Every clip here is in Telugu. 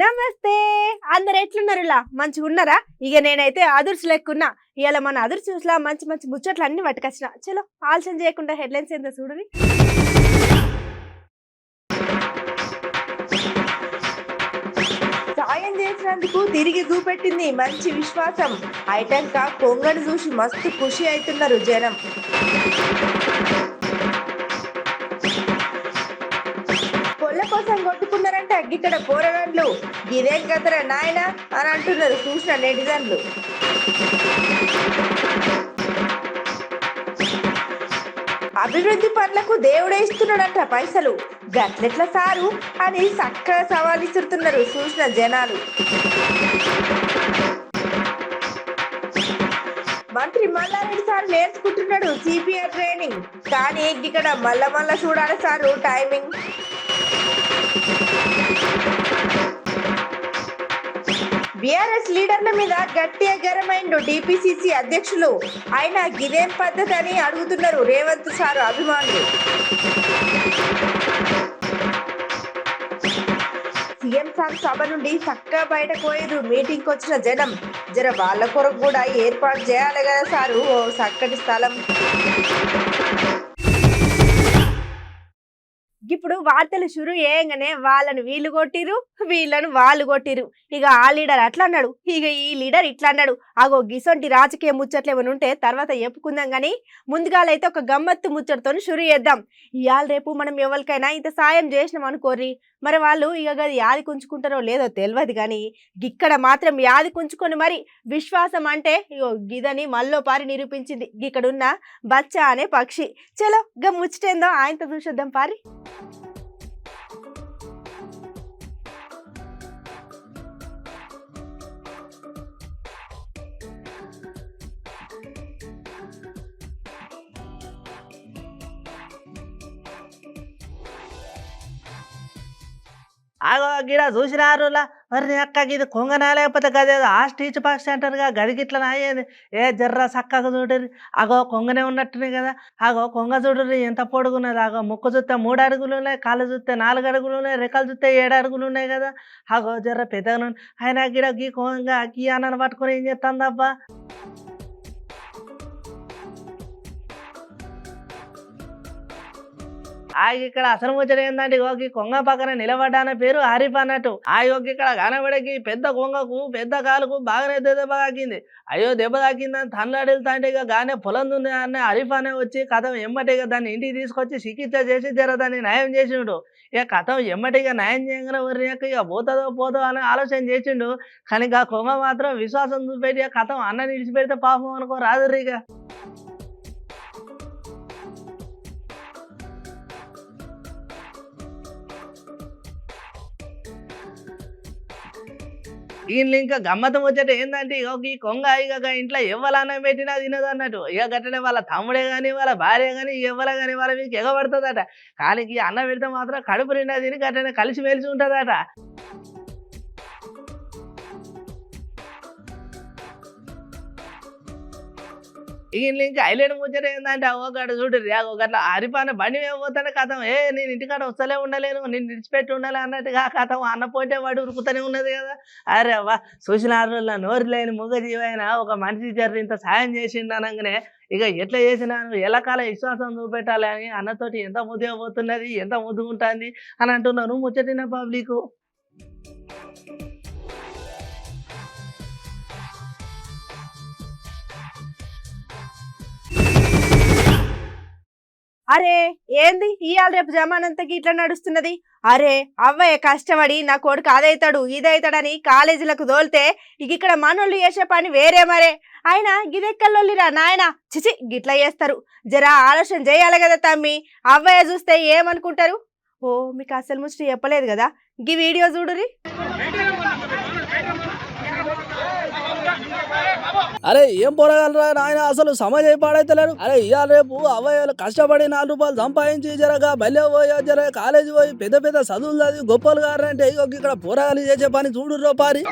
నమస్తే. అందరు ఎట్లున్నారులా? మంచిగున్నారా? ఇక నేనైతే అదుర్స్ లెక్కున్నా. ఇవాళ మన అదుర్స్ చూసిలా మంచి మంచి ముచ్చట్లు అన్ని పట్టుకొచ్చిన. చలో ఆలస్యం చేయకుండా హెడ్లైన్స్ ఏందో చూడురి. సాయం చేసినందుకు తిరిగి చూపెట్టింది మంచి విశ్వాసం. ఐటంక కొంగను చూసి మస్తు ఖుషి అవుతున్నారు జనం. పొల్ల కోసం కొట్టుకున్నారంట గిక్కడ పోరగాండ్లు. గిదేం కదరా నాయన అని అంటున్నారు చూసిన నెటిజన్లు. అభివృద్ధి పనులకు దేవుడే ఇస్తున్నాడంట పైసలు, గట్లెట్ల సారు అని చక్కగా సవాల్ ఇస్తున్నారు చూసిన జనాలు. మంత్రి మల్లారెడ్డి సార్ నేర్చుకుంటున్నాడు సిపిఆర్ ట్రైనింగ్, కానీ ఇక్కడ మళ్ళా చూడాలి సారు టైమింగ్. బీఆర్ఎస్ లీడర్ల మీద గట్టిగా గరమైండు టీపీసీసీ అధ్యక్షులు. ఆయన గిదేం పద్ధతి అని అడుగుతున్నారు రేవంత్ సార్ అభిమానులు. సీఎం సార్ సభ నుండి చక్కగా బయటకు పోయేరు మీటింగ్కి వచ్చిన జనం. జర వాళ్ళ కొరకు కూడా ఏర్పాటు చేయాలి కదా సారు ఓ చక్కటి స్థలం. ఇప్పుడు వార్తలు షురు ఏయంగానే వాళ్ళని వీళ్ళు కొట్టిరు, వీళ్ళను వాళ్ళు కొట్టిరు. ఇక ఆ లీడర్ అట్లా అన్నాడు, ఇక ఈ లీడర్ ఇట్లా అన్నాడు. అగో గిసొంటి రాజకీయ ముచ్చట్లు ఏమైనా ఉంటే తర్వాత చెప్పుకుందాం కానీ ముందుగాలైతే ఒక గమ్మత్తు ముచ్చటతో షురు చేద్దాం. ఇవాళ రేపు మనం ఎవరికైనా ఇంత సాయం చేసినాం అనుకోర్రి, మరి వాళ్ళు ఇక యాది కుంచుకుంటారో లేదో తెలియదు కానీ ఇక్కడ మాత్రం యాది కుంచుకొని మరి విశ్వాసం అంటే ఇగో గిదని మళ్ళో పారి నిరూపించింది ఇక్కడున్న బచ్చా అనే పక్షి. చలో గా ముచ్చటేందో ఆయనతో చూసేద్దాం పారి. ఆగో గిడ చూసినారులా మరి అక్క ఇది కొంగనా లేకపోతే గదేదో స్టీచ్ పక్షి అంటారుగా గదిగిట్లా అయ్యేది. ఏ జర్ర చక్కగా చూడరు. అగో కొంగనే ఉన్నట్టునే కదా. అగో కొంగ చూడరు ఎంత పొడుగున్నది. అగో ముక్కు చూస్తే 3 అడుగులు ఉన్నాయి, కాళ్ళు చూస్తే 4 అడుగులు ఉన్నాయి, రెక్కలు చూస్తే 7 అడుగులు ఉన్నాయి కదా. అగో జర్ర పెద్దగా ఆయన గిడ గీ కొంగ గీ అన్నను పట్టుకొని ఏం చేస్తుందబ్బా. ఇక్కడ అసలు ముచ్చట ఏందంటే ఈ కొంగ పక్కన నిలబడ్డాన పేరు హరీఫ్ అన్నట్టు. ఇక్కడ కనబడకి పెద్ద కొంగకు పెద్ద కాలుకు బాగానే దెబ్బ తాకింది. అయ్యో దెబ్బ తాకిందని తనలాడుతా అంటే ఇక గానే పొలం ఉంది అనే హరీఫ్ అనే వచ్చి కథం ఎమ్మటిగా దాన్ని ఇంటికి తీసుకొచ్చి చికిత్స చేసి జర దాన్ని నయం చేసిండు. ఇక కథం ఎమ్మటిగా నయం చేయగానే వర్రియాక ఇక పోదో అని ఆలోచన చేసిండు. కానీ ఆ కొంగ మాత్రం విశ్వాసం చూపెట్టి కథం అన్న నిడిచిపెడితే పాపం అనుకో రాదు ఇక. దీనిలో ఇంకా గమ్మతం వచ్చేట ఏంటంటే ఈ కొంగ ఇక ఇంట్లో ఎవ్వలన్నం పెట్టినా తినదు అన్నట్టు. ఇక గట్టనే వాళ్ళ తమ్ముడే కానీ వాళ్ళ భార్య కానీ ఎవ్వల కానీ వాళ్ళ మీకు ఎగబడుతుందట. కానీ ఈ అన్నం పెడితే మాత్రం కడుపు నిండా తిని గట్టనే కలిసి మెలిసి ఉంటుందట. వీళ్ళు ఇంకా హైలైట్ ముచ్చట ఏంటంటే ఒకటి చూడరు ఒకట్లా హరిపాన బండి పోతానే కథం నేను ఇంటికాడ వస్తలే ఉండలేను, నేను విడిచిపెట్టి ఉండాలి అన్నట్టుగా కథం అన్న పోతే వాడు ఉరుకుతూనే ఉన్నది కదా. అరే వా చూసిన నోరు లేని మూగ జీవైనా ఒక మనిషి జర్రి ఇంత సాయం చేసిండు అనగానే ఇక ఎట్లా చేసినాను ఎల్లకాల విశ్వాసం చూపెట్టాలి అని అన్నతోటి ఎంత ముద్దుగా పోతున్నది, ఎంత ముద్దుకుంటుంది అని అంటున్నాను ముచ్చటిన పబ్లిక్. అరే ఏంది ఇవాళ రేపు జమానంతకి ఇట్లా నడుస్తున్నది? అరే అవ్వయ్య కష్టపడి నా కొడుకు అదైతాడు ఇదైతాడని కాలేజీలకు తోలితే ఇక్కడ మనోళ్ళు చేసే పని వేరే మరే. ఆయన గిదెక్కల్లోలిరా నాయన, చిచి గిట్లా చేస్తారు. జరా ఆలోచన చేయాలి కదా తమ్మి. అవ్వయ్య చూస్తే ఏమనుకుంటారు? ఓ మీకు అసలు ముచ్చట చెప్పలేదు కదా, గీ వీడియో చూడురి. అరే ఏం పోరగలరా నాయన, అసలు సమయం పాడైతలేరు. అరే ఇవాళ రేపు అవ్వయ్యలు కష్టపడి 4 రూపాయలు సంపాదించి జరగా బల్లె పోయి జర కాలేజీ పోయి పెద్ద పెద్ద చదువులు చదివి గొప్పలు గారంటే ఇక్కడ పోరగాలు చేసే పని చూడుర్రో పారి.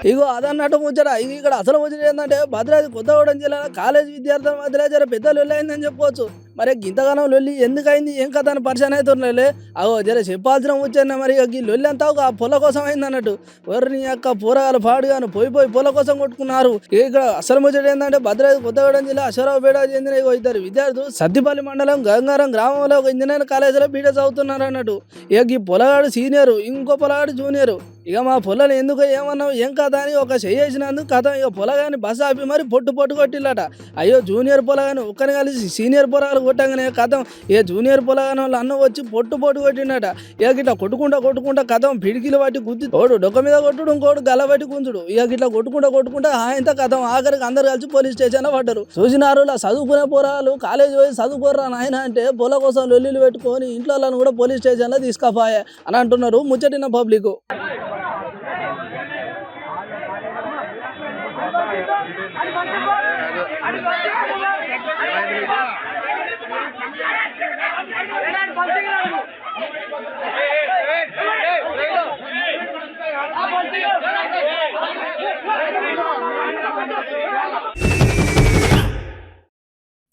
ఇగో అదన్నట్టు ముచ్చట. ఇక ఇక్కడ అసలు ముచ్చట ఏంటంటే భద్రాద్రి కొత్తగూడెం జిల్లాలో కాలేజ్ విద్యార్థుల మధ్యలో జర పెద్ద లొల్లి అయిందని చెప్పవచ్చు. మరి ఇంతగానో లొల్లి ఎందుకైంది ఏం కథ అని పరిచయం అవుతుండే అగో జర చెప్పాల్సిన ముచ్చట. మరి ఈ లొల్లి అంతా ఒక పొల కోసం అయింది అన్నట్టు. ఎవరిని యొక్క పూరగాలు పాడుగాను పోయి పొల కోసం కొట్టుకున్నారు. ఇక్కడ అసలు ముచ్చట ఏంటంటే భద్రాద్రి కొత్తగూడెం జిల్లా అశ్వరావుపేట చెందిన ఇగో ఇద్దరు విద్యార్థులు సత్తిపల్లి మండలం గంగారం గ్రామంలో ఒక ఇంజనీరింగ్ కాలేజీలో బీటెక్ చదువుతున్నారు అన్నట్టు. ఇక ఈ పొలగాడు సీనియర్, ఇంకో పొలగాడు జూనియర్. ఇక మా పొలని ఎందుకు ఏమన్నావు ఏం కథ అని ఒక చేసినందుకు కథ ఇక పొలగాని బస్ ఆపి మరి పొట్టు కొట్టిల్లట. అయ్యో జూనియర్ పొలగాని ఒక్కని కలిసి సీనియర్ పొలాలు కొట్టగానే కథం ఇక జూనియర్ పొలగాని వాళ్ళు అన్న వచ్చి పొట్టు కొట్టిండట. ఇక ఇట్లా కొట్టుకుంటా కథం పిడికిలు పట్టి గుద్ది తోడు డొక్క మీద కొట్టుడు, ఇంకోడు గల్ల పట్టి గుంజుడు. ఇక ఇట్లా కొట్టుకుంటా ఆయనతో కథం ఆఖరికి అందరు కలిసి పోలీస్ స్టేషన్లో పడ్డారు. చూసినారు ఇలా చదువుకునే పొరాలు కాలేజీ పోయి చదువుకోర్రా నాయన అంటే పొల కోసం లొల్లిలు పెట్టుకొని ఇంట్లో వాళ్ళని కూడా పోలీస్ స్టేషన్లో తీసుకుపోయా అని అంటున్నారు ముచ్చటిన పబ్లిక్.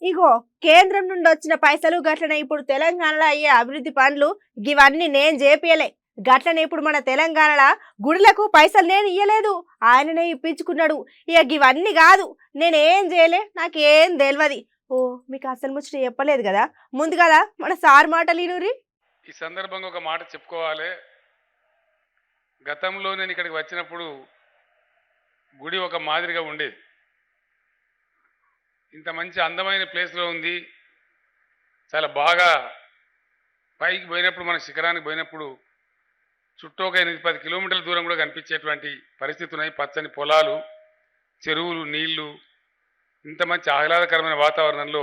ఇగో కేంద్రం నుండి వచ్చిన పైసలు గట్లనే ఇప్పుడు తెలంగాణలో అయ్యే అభివృద్ధి పనులు ఇవన్నీ నేను చేపియలే. గట్లనే ఇప్పుడు మన తెలంగాణలో గుడులకు పైసలు నేను ఇయ్యలేదు, ఆయననే ఇప్పించుకున్నాడు. ఇక ఇవన్నీ కాదు, నేనేం చేయలే, నాకేం తెలియదు. ఓ మీకు అసలు ముచ్చట చెప్పలేదు కదా, ముందు కదా మన సార్ మాటలు వినురి. ఈ సందర్భంగా ఒక మాట చెప్పుకోవాలి. గతంలో నేను ఇక్కడికి వచ్చినప్పుడు గుడి ఒక మాదిరిగా ఉండేది. ఇంత మంచి అందమైన ప్లేస్లో ఉంది. చాలా బాగా పైకి పోయినప్పుడు మన శిఖరానికి పోయినప్పుడు చుట్టూ ఒక 8-10 కిలోమీటర్ల దూరం కూడా కనిపించేటువంటి పరిస్థితి ఉన్నాయి. పచ్చని పొలాలు, చెరువులు, నీళ్లు, ఇంత మంచి ఆహ్లాదకరమైన వాతావరణంలో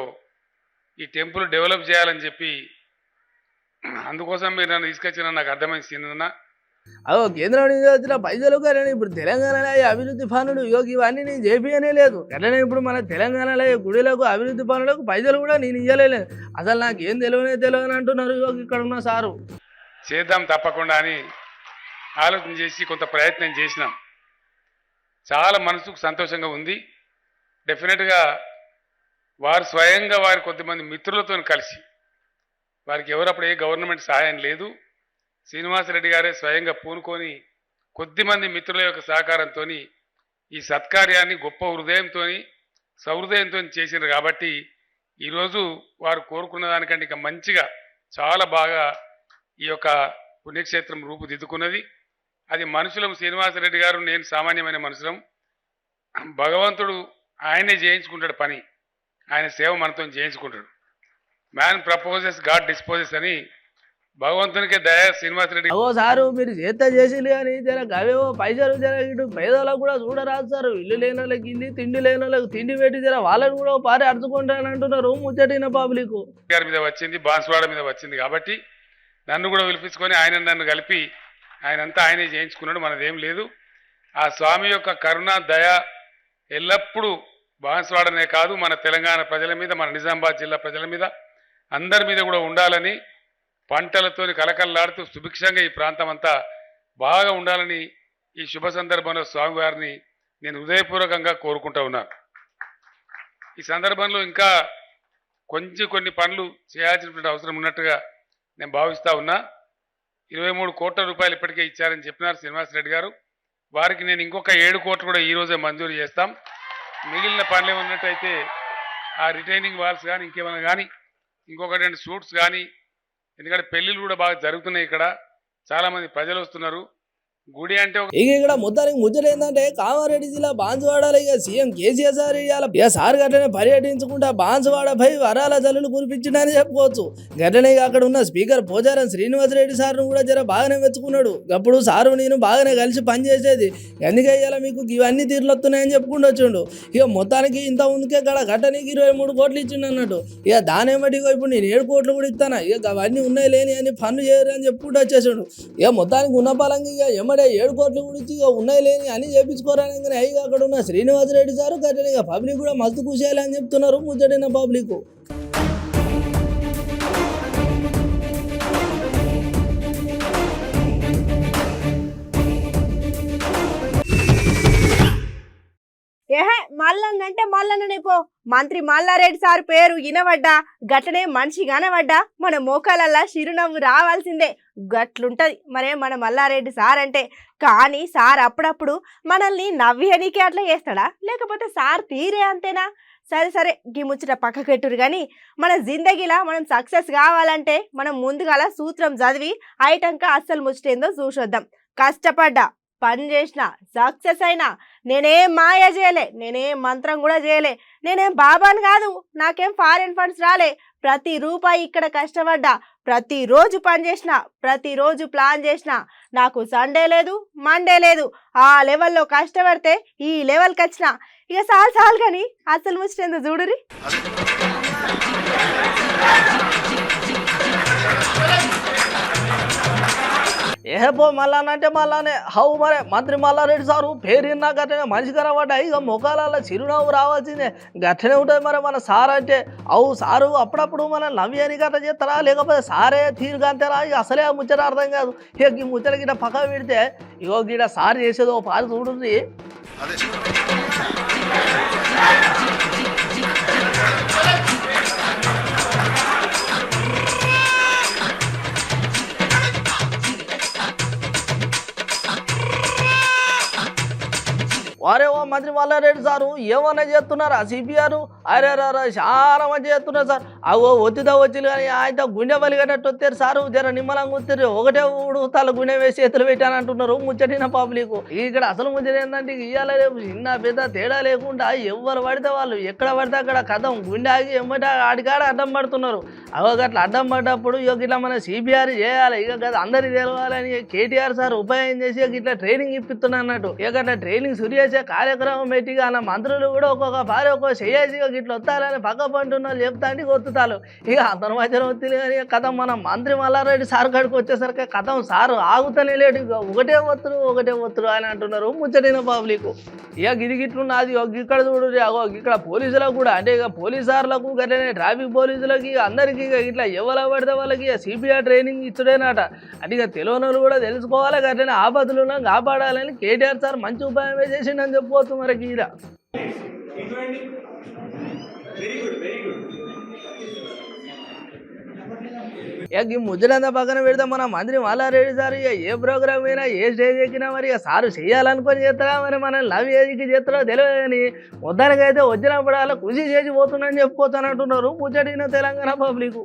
ఈ టెంపుల్ డెవలప్ చేయాలని చెప్పి అందుకోసం మీరు నన్ను తీసుకొచ్చిన నాకు అర్థమైంది సీనన్న. అదో కేంద్రం నుంచి వచ్చిన పైసలు కానీ ఇప్పుడు తెలంగాణలో అభివృద్ధి పనులు ఇవన్నీ నేను చేపియనే లేదు. అట్లనే ఇప్పుడు మన తెలంగాణలో గుడిలకు అభివృద్ధి పనులకు పైసలు కూడా నేను ఇయ్యలేదు. అసలు నాకు ఏం తెలియని అంటున్నారు ఇక్కడ ఉన్న సారు. చేద్దాం తప్పకుండా అని ఆలోచన చేసి కొంత ప్రయత్నం చేసినాం. చాలా మనసుకు సంతోషంగా ఉంది. డెఫినెట్గా వారు స్వయంగా వారి కొద్దిమంది మిత్రులతో కలిసి, వారికి ఎవరప్పుడు ఏ గవర్నమెంట్ సహాయం లేదు, శ్రీనివాసరెడ్డి గారే స్వయంగా పూనుకొని కొద్దిమంది మిత్రుల యొక్క సహకారంతో ఈ సత్కార్యాన్ని గొప్ప హృదయంతో సహృదయంతో చేసినారు. కాబట్టి ఈరోజు వారు కోరుకున్న దానికంటే ఇంకా మంచిగా చాలా బాగా ఈ యొక్క పుణ్యక్షేత్రం రూపుదిద్దుకున్నది. అది మనుషులం, శ్రీనివాసరెడ్డి గారు నేను సామాన్యమైన మనుషులం. భగవంతుడు ఆయనే చేయించుకుంటాడు పని, ఆయన సేవ మనతో చేయించుకుంటాడు. మ్యాన్ ప్రపోజెస్ గాడ్ డిస్పోజెస్ అని భగవంతునికే దయ. శ్రీనివాసరెడ్డి ఓ సారు మీరు చేసి కానీ జర గవేవో పైసలు జర ఇటు పేదలకు కూడా చూడరాదు సారు. ఇల్లు లేని వాళ్ళకి ఇల్లు, తిండి లేని వాళ్ళకి తిండి పెట్టి జర వాళ్ళని కూడా పారి అడుచుకుంటారని అంటున్నారు ముచ్చటిన పబ్లిక్. గారి మీద వచ్చింది, బాన్స్వాడ మీద వచ్చింది కాబట్టి నన్ను కూడా పిలిపించుకొని ఆయన నన్ను కలిపి ఆయనంతా ఆయనే చేయించుకున్నాడు. మనదేం లేదు. ఆ స్వామి యొక్క కరుణ దయ ఎల్లప్పుడూ బాన్స్వాడనే కాదు మన తెలంగాణ ప్రజల మీద, మన నిజామాబాద్ జిల్లా ప్రజల మీద, అందరి మీద కూడా ఉండాలని, పంటలతో కలకల్లాడుతూ సుభిక్షంగా ఈ ప్రాంతం అంతా బాగా ఉండాలని ఈ శుభ సందర్భంలో స్వామివారిని నేను హృదయపూర్వకంగా కోరుకుంటా ఉన్నాను. ఈ సందర్భంలో ఇంకా కొన్ని పనులు చేయాల్సినటువంటి అవసరం ఉన్నట్టుగా నేను భావిస్తూ ఉన్నా. 23 కోట్ల రూపాయలు ఇప్పటికే ఇచ్చారని చెప్పినారు శ్రీనివాసరెడ్డి గారు. వారికి నేను ఇంకొక 7 కోట్లు కూడా ఈరోజే మంజూరు చేస్తాం. మిగిలిన పనులు ఏమన్నట్టయితే ఆ రిటైనింగ్ వాల్స్ కానీ ఇంకేమైనా కానీ ఇంకొక 2 సూట్స్ కానీ, ఎందుకంటే పెళ్ళిళ్ళు కూడా బాగా జరుగుతున్నాయి. ఇక్కడ చాలామంది ప్రజలు వస్తున్నారు. గుడి అంటే ఇక్కడ మొత్తానికి ముచ్చట ఏంటంటే కామారెడ్డి జిల్లా బాన్సువాడలో ఇక సీఎం కేసీఆర్ సార్ ఇక సార్ గట్లనే పర్యటించుకుంటా బాన్సువాడపై వరాల జల్లులు కురిపించిందని చెప్పుకోవచ్చు. గట్లనే అక్కడ ఉన్న స్పీకర్ పోచారం శ్రీనివాసరెడ్డి సార్ను కూడా జర బాగానే మెచ్చుకున్నాడు. అప్పుడు సారు నేను బాగానే కలిసి పనిచేసేది, అందుకే ఇలా మీకు ఇవన్నీ తీర్లు వస్తున్నాయని చెప్పుకుంటూ వచ్చిండు. ఇక మొత్తానికి ఇంత ముందుకే గట్టనికి 23 కోట్లు ఇచ్చిండు అన్నట్టు. ఇక దాని బట్టి ఇప్పుడు నేను 7 కోట్లు కూడా ఇస్తాను, ఇక అవన్నీ ఉన్నాయి లేని అని పనులు చేయరు అని చెప్పుకుంటూ వచ్చేసాడు. ఇక మొత్తానికి ఉన్న పాలంగా ఇక 7 కోట్లు గురించి ఇక ఉన్నాయి లేని అని చేపించుకోరాని అయ్యి అక్కడ ఉన్న శ్రీనివాసరెడ్డి సారు కట్టిన పబ్లిక్ కూడా మస్తు కూసేయాలని చెప్తున్నారు ముచ్చటిన పబ్లిక్. మల్లన్నంటే మల్లన్ననే పో. మంత్రి మల్లారెడ్డి సార్ పేరు వినబడ్డా గట్లనే మనిషి కనబడ్డా మన మోకాలల్లా చిరునవ్వు రావాల్సిందే. గట్లుంటది మరే మన మల్లారెడ్డి సార్ అంటే. కానీ సార్ అప్పుడప్పుడు మనల్ని నవ్వియనీకే అట్లా చేస్తాడా, లేకపోతే సార్ తీరే అంతేనా? సరే సరే గీ ముచ్చట పక్కకెట్టురు కానీ మన జిందగీలా మనం సక్సెస్ కావాలంటే మనం ముందుగాల సూత్రం చదివి ఐటంక అస్సలు ముచ్చటేందో చూసొద్దాం. కష్టపడ్డా, పని చేసిన, సక్సెస్ అయినా, నేనేం మాయ చేయలే, నేనేం మంత్రం కూడా చేయలే, నేనేం బాబాని కాదు, నాకేం ఫారెన్ ఫండ్స్ రాలే. ప్రతి రూపాయి ఇక్కడ కష్టపడ్డా, ప్రతిరోజు పని చేసిన, ప్రతిరోజు ప్లాన్ చేసిన. నాకు సండే లేదు, మండే లేదు. ఆ లెవెల్లో కష్టపడితే ఈ లెవెల్కి వచ్చిన. ఇక చాలు కానీ అసలు ముచ్చటేందో చూడురి. ఏహో మళ్ళానంటే మళ్ళానే హౌ మరే మంత్రి మల్లారెడ్డి సారు పేరున్నా గట్టనే మనిషి కనబడ్డా ఇక ముఖాలలో చిరునవ్వు రావాల్సిందే. గట్టనే ఉంటుంది మరి మన సార్ అంటే. అవు సారు అప్పుడప్పుడు మన నవ్యని గట్ట చేస్తారా, లేకపోతే సారే తీరుగా అంతేరా? ఇక అసలే ముచ్చట అర్థం కాదు. ఇక ఈ ముచ్చట గిట్ట పక్క పెడితే ఇగో గిట్ట సార్ చేసేదో పాలు చూడుంది. వారే ఓ మంత్రి మల్లారెడ్డి సారు ఏమన్నా చేస్తున్నారా సిపిఆర్? అరే చాలా మంచి చేస్తున్నారు సార్. అవో ఒత్తిదా వచ్చింది కానీ ఆయన గుండె పలిగేటట్టు వచ్చారు సారు. జర నిమ్మలంగా వచ్చారు. ఒకటే ఊడు తల గుండె వేసి చేతులు పెట్టాను అంటున్నారు ముచ్చటిన పబ్లిక్. ఇక్కడ అసలు ముచ్చట ఏంటంటే ఇవాళ రేపు చిన్న పెద్ద తేడా లేకుండా ఎవరు పడితే వాళ్ళు ఎక్కడ పడితే అక్కడ కథం గుండె ఆగి ఎమ్మట ఆడికాడ అడ్డం పడుతున్నారు. అవో గట్ల అడ్డం పడ్డప్పుడు ఇట్లా మన సిపిఆర్ చేయాలి. ఇక కదా అందరికి తెలవాలని కేటీఆర్ సార్ ఉపాయం చేసి ఇట్లా ట్రైనింగ్ ఇప్పిస్తున్నా అన్నట్టు. ఇక అట్లా ట్రైనింగ్ సురి కార్యక్రమం పెట్టి అన్న మంత్రులు కూడా ఒక్కొక్క భార్య ఒక్కొక్క చేసి ఇట్లా వస్తారని పక్క పంటున్నారు చెప్తా అంటే కొత్తుతారు. ఇక అందరి మధ్యన ఒత్తిడి కానీ కథ మన మంత్రి మల్లారెడ్డి సార్ కాడికి వచ్చేసరికి కథం సారు ఆగుతనే లేడు. ఇక ఒకటే ఒత్తురు అని అంటున్నారు ముచ్చటిన పబ్లిక్. ఇక గిరిగిట్లున్నది ఇక్కడ చూడు. ఇక్కడ పోలీసులకు కూడా అంటే ఇక పోలీసార్లకు గట్లనే ట్రాఫిక్ పోలీసులకి అందరికీ ఇట్లా ఎవరు పడితే వాళ్ళకి సిపిఆర్ ట్రైనింగ్ ఇచ్చుడేనట. అంటే ఇక తెలియని కూడా తెలుసుకోవాలి గట్లనే ఆపదలను కాపాడాలని కేటీఆర్ సార్ మంచి ఉపాయమే చేసిండని చెప్పవచ్చు మరి గీర. ఈ ముజ్జలంతా పక్కన పెడితే మన మంత్రి మల్లారెడ్డి సార్ ఇక ఏ ప్రోగ్రామ్ అయినా ఏ స్టేజ్ ఎక్కినా మరి ఇక సారు చేయాలనుకొని చేస్తారా మరి మనం లవ్ ఏజ్కి చేస్తారో తెలియదు కానీ మొత్తానికైతే వచ్చినప్పుడు అలా కృషి చేసి పోతుందని చెప్పుకోవచ్చు అంటున్నారు ముచ్చటిన తెలంగాణ పబ్లిక్.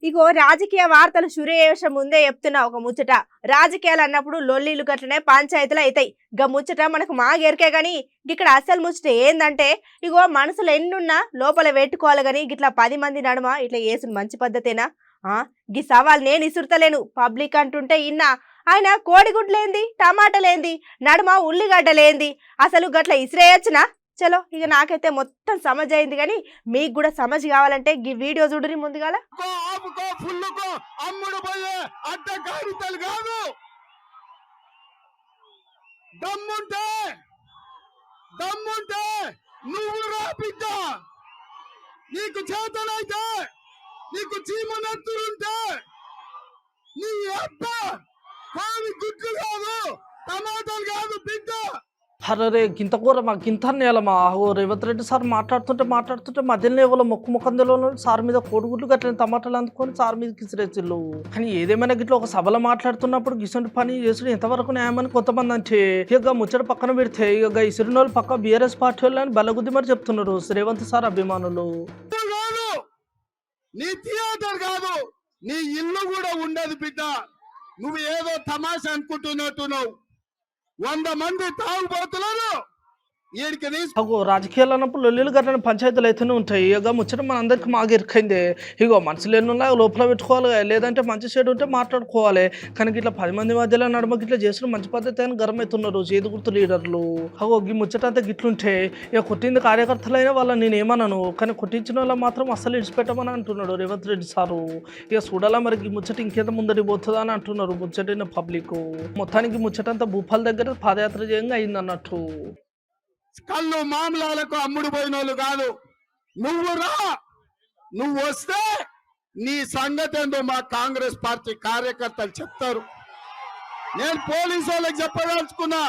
ఇగో రాజకీయ వార్తలు సురేష ముందే చెప్తున్నా ఒక ముచ్చట. రాజకీయాలు అన్నప్పుడు లొల్లీలు గట్లనే పంచాయతీలు అవుతాయి. గా ముచ్చట మనకు మాగెరికే గాని ఇక్కడ అసలు ముచ్చట ఏందంటే ఇగో మనసులో ఎన్నున్నా లోపల పెట్టుకోవాలి గాని గిట్లా 10 మంది నడుమ ఇట్లా వేసుడు మంచి పద్ధతేనా? గీ సవాల్ నేను ఇసురుతలేను, పబ్లిక్ అంటుంటే ఇన్నా. ఆయన కోడిగుడ్లేంది, టమాటాలేంది, నడుమ ఉల్లిగడ్డలేంది, అసలు గట్ల ఇసిరేయచ్చునా? చలో ఇక నాకైతే మొత్తం సమజ్ అయింది కానీ మీకు కూడా సమజ్ కావాలంటే ఈ వీడియో చూడరి ముందుగాల. నువ్వు రా బిడ్డ, నీకు చేతనైతే, నీకు చీమనెత్తులుంటే నీ అబ్బ కాని గుడ్లు కాదు, టమాటాలు కాదు బిడ్డ. అరే గింత కూర మా గింత నేలమా రేవంత్ రెడ్డి సార్ మాట్లాడుతుంటే మధ్యలో ఎవరో ముఖందులో సార్ మీద కోడిగుడ్లు గట్లని టమాటాలు అందుకొని సార్ మీద కిసిరేసిళ్ళు. కానీ ఏదేమైనా గిట్లా ఒక సభలో మాట్లాడుతున్నప్పుడు గిసంటి పని చేసుడు ఎంతవరకు న్యాయమని కొంతమంది అంటే ఇక ముచ్చట పక్కన పెడితే ఇక ఇసిరిన వాళ్ళు పక్క బీఆర్ఎస్ పార్టీ వాళ్ళని బలగుద్ది మరి చెప్తున్నారు రేవంత్ సార్ అభిమానులు. నీ థియేటర్ కాదు, నీ ఇల్లు కూడా ఉండదు బిడ్డ. నువ్వు ఏదో తమాషా అనుకుంటున్నట్టున్నావు. 100 మంది తాగుబోతున్నారు. రాజకీయాలు అన్నప్పుడు లొల్లిలు గట్లని పంచాయతీలు అయితేనే ఉంటాయి. ఇక ముచ్చట మన అందరికి మాకు ఇరుకైంది. ఇగో మనసులు ఎన్నున్నా లోపల పెట్టుకోవాలి, లేదంటే మంచి సైడ్ ఉంటే మాట్లాడుకోవాలి. కానీ ఇట్లా 10 మంది మధ్యలో నడుమకి ఇట్లా చేసిన మంచి పద్ధతి అని గర్మవుతున్నారు చేతి గుర్తు లీడర్లు. ఈ ముచ్చట అంతా గిట్లుంటే ఇక కొట్టింది కార్యకర్తలైనా వాళ్ళని నేను ఏమన్నాను, కానీ కొట్టించిన వాళ్ళ మాత్రం అస్సలు ఇడిచిపెట్టమని అంటున్నాడు రేవంత్ రెడ్డి సారు. ఇక చూడాలా మరి ఈ ముచ్చట ఇంకేత ముందడి పోతుందా అని అంటున్నారు ముచ్చటిన పబ్లిక్. మొత్తానికి ముచ్చటంతా భూపాల్ దగ్గర పాదయాత్ర చేయంగా అయింది అన్నట్టు. కళ్ళు మామలాలకు అమ్ముడు పోయిన వాళ్ళు కాదు. నువ్వు రా, నువ్వు వస్తే నీ సంగతి ఏందో మా కాంగ్రెస్ పార్టీ కార్యకర్తలు చెప్తారు. నేను పోలీసు వాళ్ళకి చెప్పదలుచుకున్నా,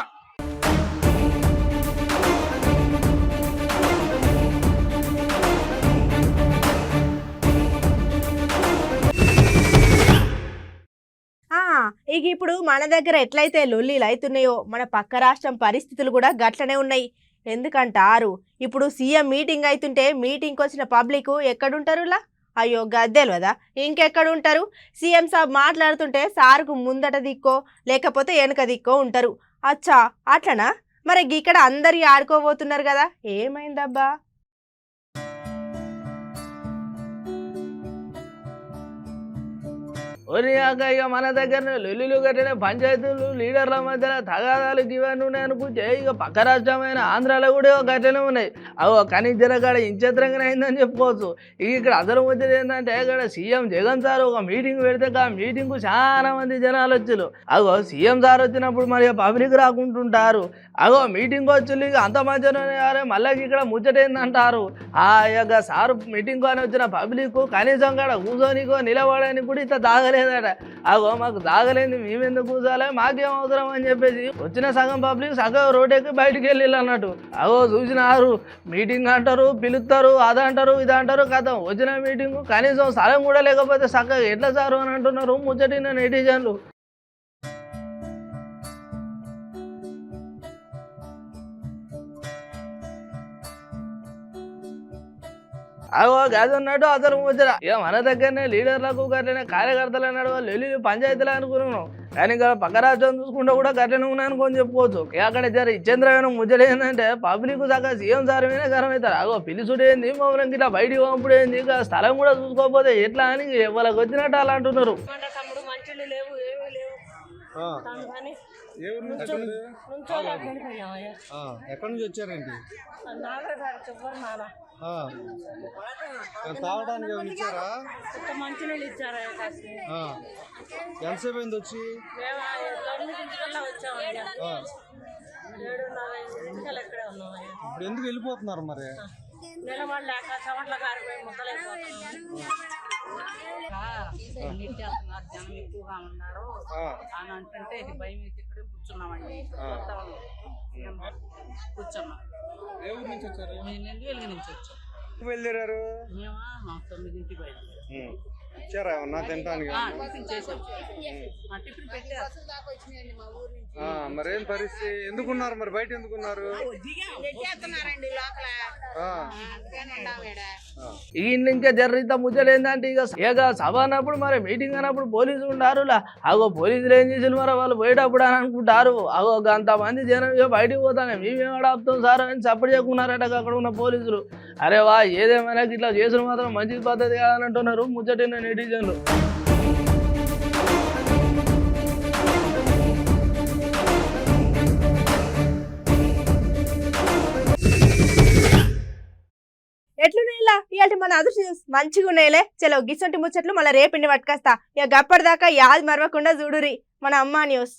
ఇక ఇప్పుడు మన దగ్గర ఎట్లయితే లొల్లీలు అవుతున్నాయో మన పక్క రాష్ట్రం పరిస్థితులు కూడా గట్లనే ఉన్నాయి. ఎందుకంటారు ఇప్పుడు సీఎం మీటింగ్ అవుతుంటే మీటింగ్కి వచ్చిన పబ్లిక్ ఎక్కడుంటారులా? అయ్యో గద్దెలు కదా, ఇంకెక్కడుంటారు? సీఎం సాబ్ మాట్లాడుతుంటే సార్కు ముందట దిక్కో లేకపోతే వెనక దిక్కో ఉంటారు. అచ్చా అట్లనా? మరి ఇక్కడ అందరి ఆడుకోబోతున్నారు కదా, ఏమైందబ్బా? ఒరియాక ఇక మన దగ్గర లొల్లులు కట్టిన పంచాయతీలు లీడర్ల మధ్యన తగాదాలు ఇవన్నీ ఉన్నాయి అనుకుంటే ఇక పక్క రాష్ట్రమైన ఆంధ్రాలో కూడా గట్లనే ఉన్నాయి. అవి కానీ జరగాడ ఇంచేత్రంగానే అయిందని చెప్పుకోవచ్చు. ఇక ఇక్కడ అసలు వచ్చేది ఏంటంటే ఇక్కడ సీఎం జగన్ సార్ ఒక మీటింగ్ పెడితే ఆ మీటింగ్కు చాలా మంది జనాలు వచ్చారు. అగో సీఎం సార్ వచ్చినప్పుడు మరి పబ్లిక్ రాకుంటుంటారు. అగో మీటింగ్ వచ్చి ఇక అంత మంచిగానే మళ్ళీ ఇక్కడ ముచ్చటేందంటారు. ఆ యొక్క సారు మీటింగ్ అని వచ్చిన పబ్లిక్ కనీసం కాడ కూర్చొనికో నిలబడడానికి కూడా ఇంత దాగలేదు. అగో మాకు దాగలేంది, మేమెందుకు కూర్చోలే, మాకేం అవసరం అని చెప్పేసి వచ్చిన సగం పబ్లిక్ సగం రోడ్డెక్కి బయటికి వెళ్ళి అన్నట్టు. అగో చూసినారు, మీటింగ్ అంటారు, పిలుస్తారు, అదంటారు ఇదంటారు, కథం వచ్చిన మీటింగ్ కనీసం స్థలం కూడా లేకపోతే చక్కగా ఎట్లా సారు అని అంటున్నారు ముచ్చటిన నెటిజన్లు. అగో గది ఉన్నట్టు అసలు ముచ్చట ఇక మన దగ్గరనే లీడర్లకు గట్లనే కార్యకర్తలు అన్నాడు వాళ్ళు వెళ్ళి పంచాయతీలు అనుకున్నాం. కానీ ఇక్కడ పక్క రాష్ట్రం చూసుకుంటే కూడా గట్లనే ఉన్నాయనుకొని చెప్పుకోవచ్చు. ఇక అక్కడ జర ఇచ్చేంద్రగానం ముచ్చట ఏంటంటే పబ్లిక్ సగం సీఎం సార్ మీద గరం అవుతారు. అగో పిలుచుడు ఏంది, మమ్మల్ని ఇట్లా బయటికి పంపుడు ఏంది, ఇక స్థలం కూడా చూసుకోకపోతే ఎట్లా అని వాళ్ళకి వచ్చినట్టు అలా అంటున్నారు. ఎక్కడి నుంచి వచ్చారేంటి? తాగడానికి ఏమైనా ఇచ్చారా? మంచినీళ్ళు ఇచ్చారా? ఎంతసేపు అయింది వచ్చి? ఇప్పుడు ఎందుకు వెళ్ళిపోతున్నారు మరి? నిలబడలేక చెమట్ల కారిపోయి జనం ఎక్కువగా ఉన్నారు అని అంటుంటే ఇది భయం ఇక్కడే కూర్చున్నామండి. కూర్చున్నాం. ఏ ఊరు నుంచి వచ్చారు? నేను వెలుగు నుంచి వచ్చాం. వెళ్ళారు మేమా మా 9ంటికి బయట ఇచ్చారా ఏమన్నా తినడానికి? టిఫిన్ చేసాం. టిఫిన్ పెట్టారు. మరేం పరిస్థితి? ఎందుకున్నారు మరి బయట? ఎందుకున్నారు? ఈ ఇంకా జర్రీత ముచ్చట ఏంటంటే ఇక సభ అన్నప్పుడు మరి మీటింగ్ అన్నప్పుడు పోలీసులు ఉన్నారు. అగో పోలీసులు ఏం చేసారు మరి వాళ్ళు పోయేటప్పుడు అని అనుకుంటారు. అగో అంతమంది జనం ఇక బయటికి పోతానే మేమేం ఆపుతాం సార్ అని సపోర్ట్ చేయకున్నారట అక్కడ ఉన్న పోలీసులు. అరే వా ఏదేమైనా ఇట్లా చేసుడు మాత్రం మంచి పద్ధతి కాదని అంటున్నారు ముచ్చటిన నెటిజన్లు. ఎట్లున్నాయిలా ఇవాళ మన అదృష్టం మంచిగా ఉన్నాయిలే. చలో గిసొంటి ముచ్చట్లు మళ్ళీ రేపిండి పట్టుకొస్తా. ఇక గప్పటిదాకా యాద్ మరవకుండా చూడురి మన అమ్మా న్యూస్.